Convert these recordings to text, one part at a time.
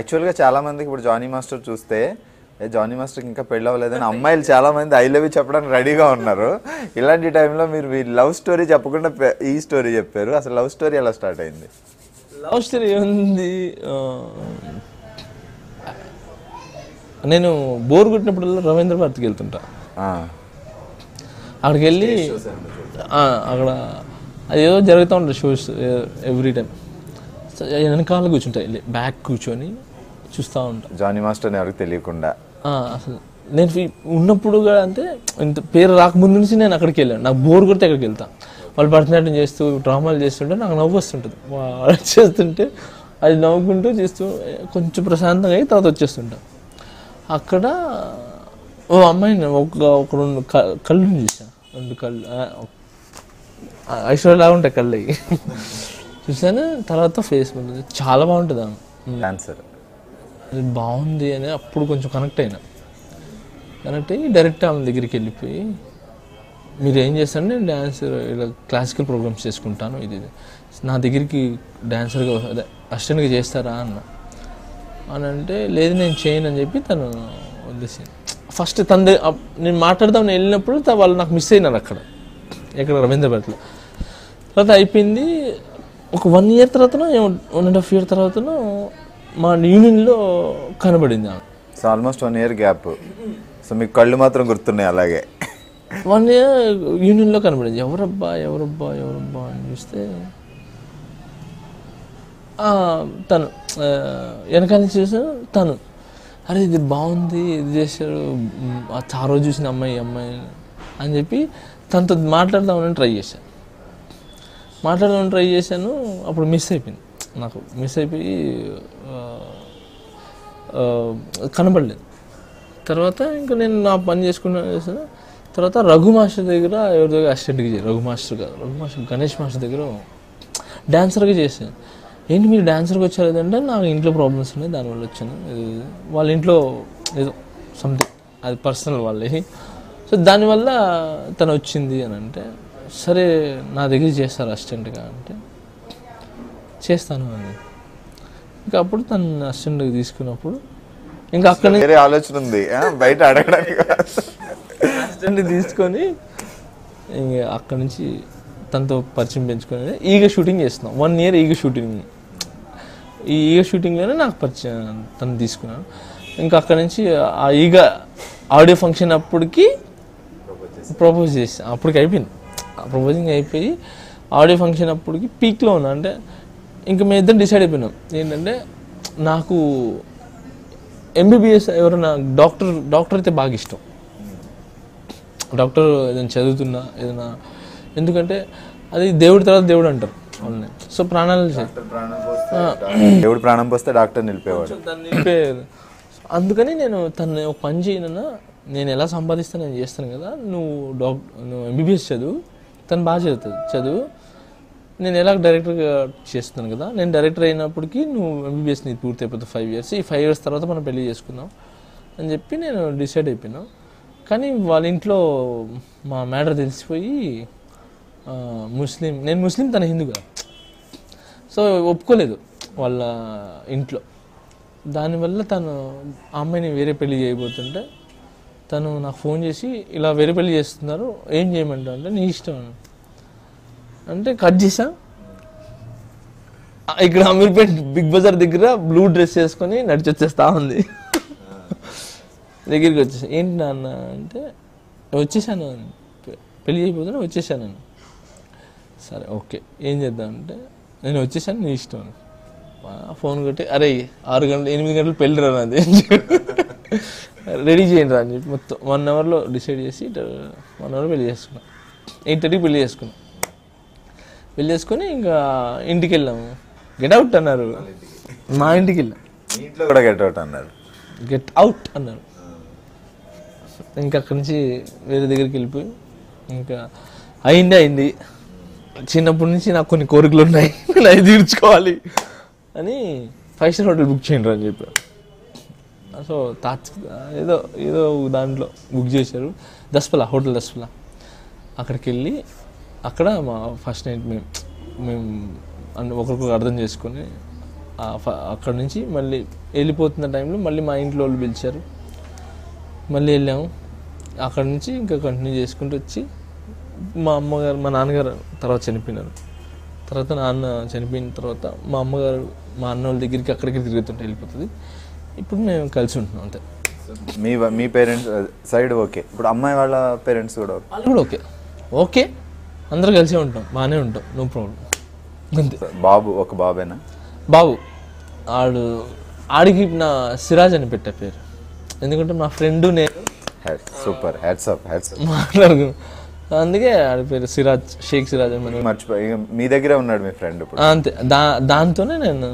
యాక్చువల్గా చాలా మందికి ఇప్పుడు జానీ మాస్టర్ చూస్తే జానీ మాస్టర్కి ఇంకా పెళ్ళి అవ్వలేదని అమ్మాయిలు చాలా మంది ఐ లవ్ యూ చెప్పడానికి రెడీగా ఉన్నారు. ఇలాంటి టైంలో మీరు మీ లవ్ స్టోరీ చెప్పకుండా ఈ స్టోరీ చెప్పారు. అసలు లవ్ స్టోరీ ఎలా స్టార్ట్ అయింది? లవ్ స్టోరీ ఏముంది, నేను బోర్ కొట్టినప్పుడల్లా రవీంద్ర భారతికి వెళ్తుంటా. అక్కడికి వెళ్ళి అక్కడ అదేదో జరుగుతూ ఉంటుంది షోస్ ఎవ్రీ టైం. వెనకాల కూర్చుంటాయి, బ్యాక్ కూర్చొని చూస్తూ ఉంటా జానీ మాస్టర్ని ఎవరికి తెలియకుండా. అసలు నేను ఉన్నప్పుడు కూడా అంటే ఇంత పేరు రాకముందు నుంచి నేను అక్కడికి వెళ్ళాను. నాకు బోర్ కొడితే అక్కడికి వెళ్తాను. వాళ్ళు భరతనాట్యం చేస్తూ డ్రామాలు చేస్తుంటే నాకు నవ్వు వస్తుంటుంది. వాళ్ళు చేస్తుంటే అది నవ్వుకుంటూ చేస్తూ కొంచెం ప్రశాంతంగా అయ్యి తర్వాత వచ్చేస్తుంటాను. అక్కడ ఓ అమ్మాయిని ఒక రెండు కళ్ళు చూసాను. 2 కళ్ళు ఐశ్వర్యలాగా ఉంటాయి కళ్ళు అవి చూసాను. తర్వాత ఫేస్ చాలా బాగుంటుంది ఆమె డాన్సర్. అది బాగుంది అని అప్పుడు కొంచెం కనెక్ట్ అయ్యి డైరెక్ట్ ఆమె దగ్గరికి వెళ్ళిపోయి, మీరు ఏం చేస్తారంటే నేను డాన్సర్ ఇలా క్లాసికల్ ప్రోగ్రామ్స్ చేసుకుంటాను, ఇది నా దగ్గరికి డాన్సర్గా అదే అసిస్టెంట్గా చేస్తారా అని అంటే, లేదు నేను చేయను అని చెప్పి తను వదిలేసాను. ఫస్ట్ నేను మాట్లాడదామని వెళ్ళినప్పుడు వాళ్ళు నాకు మిస్ అయినారు అక్కడ రవీంద్రభారతిలో. తర్వాత అయిపోయింది. ఒక 1 year తర్వాతనో 1.5 year తర్వాతనో మా యూనియన్లో కనబడింది ఆమె. So almost 1 year gap. So మీకు కళ్ళు మాత్రం గుర్తున్నాయి అలాగే. 1 year యూనియన్లో కనబడింది. ఎవరబ్బా అని చూస్తే తను వెనకాల నుంచి చూసాను. తను అరే ఇది బాగుంది, ఇది చేశారు, ఆ రోజు చూసిన అమ్మాయి అని చెప్పి తనతో మాట్లాడదామని ట్రై చేశాను. అప్పుడు మిస్ అయిపోయింది. నాకు మిస్ అయిపోయి కనబడలేదు. తర్వాత ఇంకా నేను నా పని చేసుకున్నాను. తర్వాత రఘు మాస్టర్ దగ్గర ఎవరి దగ్గర అసిస్టెంట్కి చేయాలి. రఘు మాస్టర్ గణేష్ మాస్టర్ దగ్గర డాన్సర్గా చేశాను. ఏంటి మీరు డాన్సర్కి వచ్చారు లేదంటే నాకు ఇంట్లో ప్రాబ్లమ్స్ ఉన్నాయి దానివల్ల వచ్చాను. వాళ్ళ ఇంట్లో ఏదో సంథింగ్ అది పర్సనల్ వాళ్ళే. సో దానివల్ల తను వచ్చింది అని అంటే, సరే నా దగ్గర చేస్తారు అసిస్టెంట్గా అంటే చేస్తాను అని. ఇంకా అప్పుడు తను అసిస్టెంట్గా తీసుకున్నప్పుడు ఇంకా అక్కడ ఆలోచన ఉంది బయట అడగడానికి. అసిస్టెంట్ తీసుకొని ఇంకా అక్కడ నుంచి తనతో పరిచయం పెంచుకొని ఈగ షూటింగ్ చేస్తున్నాం. 1 year ఈగ షూటింగ్. ఈ ఈగ షూటింగ్లోనే నాకు పరిచయం తను తీసుకున్నాను. ఇంకా అక్కడ నుంచి ఆ ఈగ ఆడియో ఫంక్షన్ అప్పటికి ప్రపోజ్ చేసాను. అప్పటికి అయిపోయింది. ప్రపోజింగ్ అయిపోయి ఆడియో ఫంక్షన్ అప్పటికి పీక్లో ఉన్నా. అంటే ఇంకా మేము ఇద్దరం డిసైడ్ అయిపోయినాం ఏంటంటే, నాకు ఎంబీబీఎస్ ఎవరైనా డాక్టర్ అయితే బాగా ఇష్టం. డాక్టర్ ఏదైనా చదువుతున్నా ఏదైనా, ఎందుకంటే అది దేవుడి తర్వాత దేవుడు అంటారు వాళ్ళని. సో దేవుడు ప్రాణం పోస్తే డాక్టర్ నిలిపేవాడు. అందుకని నేను తను ఒక పని చేయనన్నా, నేను ఎలా సంపాదిస్తాను నేను చేస్తాను కదా, నువ్వు ఎంబీబీఎస్ చదువు, తను బాగా చదువు, నేను ఎలా డైరెక్టర్గా చేస్తున్నాను కదా, నేను డైరెక్టర్ అయినప్పటికీ నువ్వు ఎంబీబీఎస్ నీది పూర్తి అయిపోతుంది 5 years, ఈ 5 years తర్వాత మనం పెళ్లి చేసుకుందాం అని చెప్పి నేను డిసైడ్ అయిపోయినా. కానీ వాళ్ళ ఇంట్లో మా మ్యాటర్ తెలిసిపోయి, నేను ముస్లిం తన హిందూ కదా, సో ఒప్పుకోలేదు వాళ్ళ ఇంట్లో. దానివల్ల తను ఆ అమ్మాయిని వేరే పెళ్లి చేయబోతుంటే తను నాకు ఫోన్ చేసి ఇలా వేరే పెళ్లి చేస్తున్నారు ఏం చేయమంటావు అంటే, నీ ఇష్టం అంటే కట్ చేసా. ఇక్కడ అమీర్పేట్ బిగ్ బజార్ దగ్గర బ్లూ డ్రెస్ వేసుకొని నడిచి వచ్చేస్తా ఉంది. దగ్గరికి వచ్చేసా. ఏంటి నాన్న అంటే, వచ్చేసాను, పెళ్లి చేయబోతున్నా వచ్చేసాను. సరే ఓకే ఏం చేద్దాం అంటే, నేను వచ్చేసాను నీ ఇష్టం. ఫోన్ కొట్టి, అరే 6 గంటలు 8 గంటలు పెళ్ళి రా నాది, రెడీ చేయండి రా అని చెప్పి మొత్తం 1 hourలో డిసైడ్ చేసి 1 hour పెళ్లి చేసుకున్నాం. 8:30 పెళ్లి చేసుకొని ఇంకా ఇంటికి వెళ్ళాము. గెట్అవుట్ అన్నారు. మా ఇంటికి వెళ్ళాం. ఇంట్లో కూడా గెట్అవుట్ అన్నారు. ఇంకా అక్కడి నుంచి వేరే దగ్గరికి వెళ్ళిపోయి ఇంకా అయింది. చిన్నప్పటి నుంచి నాకు కొన్ని కోరికలు ఉన్నాయి, నేను అవి తీర్చుకోవాలి అని 5 star హోటల్ బుక్ చేయండి అని చెప్పారు. సో ఏదో దాంట్లో బుక్ చేశారు, హోటల్ దస్పలా. అక్కడికి వెళ్ళి అక్కడ మా ఫస్ట్ నైట్ మేము ఒకరికొకరు అర్థం చేసుకొని అక్కడ నుంచి మళ్ళీ వెళ్ళిపోతున్న టైంలో మళ్ళీ మా ఇంట్లో వాళ్ళు పిలిచారు, మళ్ళీ వెళ్ళాము. అక్కడ నుంచి ఇంకా కంటిన్యూ చేసుకుంటూ వచ్చి మా నాన్నగారు తర్వాత చనిపోయినారు. తర్వాత నాన్న చనిపోయిన తర్వాత మా అమ్మగారు మా అన్న వాళ్ళ దగ్గరికి అక్కడికి తిరుగుతుంటే వెళ్ళిపోతుంది. ఇప్పుడు మేము కలిసి ఉంటున్నాం అంతే. మీ పేరెంట్స్ సైడ్ ఓకే, ఇప్పుడు అమ్మాయి వాళ్ళ పేరెంట్స్ కూడా వాళ్ళు కూడా ఓకే, అందరూ కలిసే ఉంటాం, బాగానే ఉంటాం, నో ప్రాబ్లం అంతే. బాబు ఒక బాబేనా? బాబు ఆడికి నా సిరాజ్ అని పెట్టే పేరు, ఎందుకంటే మా ఫ్రెండ్ నేను సూపర్ హ్యాట్స్ ఆఫ్ మాట్లాడుకున్నాం, అందుకే ఆడి పేరు సిరాజ్, షేక్ సిరాజ్ అని. మర్చిపోయి మీ దగ్గరే ఉన్నాడు మీ ఫ్రెండ్ ఇప్పుడు అంతే. దాంతోనే నేను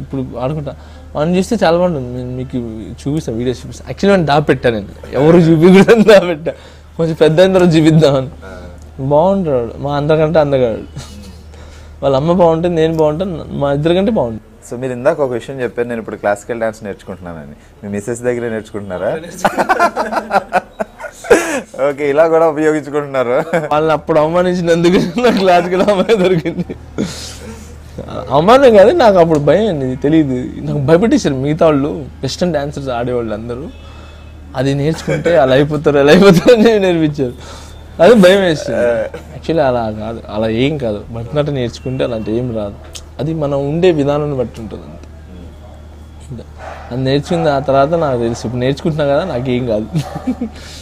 ఇప్పుడు ఆడుకుంటా. వాడిని చూస్తే చాలా బాగుంటుంది, నేను మీకు చూపిస్తాను, వీడియోస్ చూపిస్తాను. యాక్చువల్లీ వాడిని దాపెట్టాను నేను, ఎవరు చూపించకూడదని దాపెట్టా, కొంచెం పెద్ద అయిన తర్వాత చూపిద్దామని. బాగుంటాడు, మా అందరికంటే అందగాడు. వాళ్ళ అమ్మ బాగుంటుంది, నేను బాగుంటాను, మా ఇద్దరికంటే బాగుంటుంది. సో మీరు ఇందాక ఒక విషయం చెప్పారు, నేను ఇప్పుడు క్లాసికల్ డాన్స్ నేర్చుకుంటున్నానని. మీ మిస్సెస్ దగ్గరే నేర్చుకుంటున్నారా? ఓకే, ఇలా కూడా ఉపయోగించుకుంటున్నారు. వాళ్ళని అప్పుడు అవమానించినందుకు నాకు క్లాసికల్ అమ్మాయి దొరికింది. అవమానం కాదు, నాకు అప్పుడు భయం అండి, తెలియదు, నాకు భయపెట్టేశారు మిగతా వాళ్ళు, వెస్టర్న్ డాన్సర్స్ ఆడేవాళ్ళు అందరూ. అది నేర్చుకుంటే అలా అయిపోతారు అని నేర్పించారు, అది భయం వేస్తుంది. యాక్చువల్లీ అలా కాదు, అలా ఏం కాదు, భరతనాట్యం నేర్చుకుంటే అలాంటి ఏం రాదు, అది మనం ఉండే విధానాన్ని బట్టి ఉంటుంది అంతే. అది నేర్చుకుంది ఆ తర్వాత నాకు తెలుసు, ఇప్పుడు నేర్చుకుంటున్నా కదా నాకేం కాదు.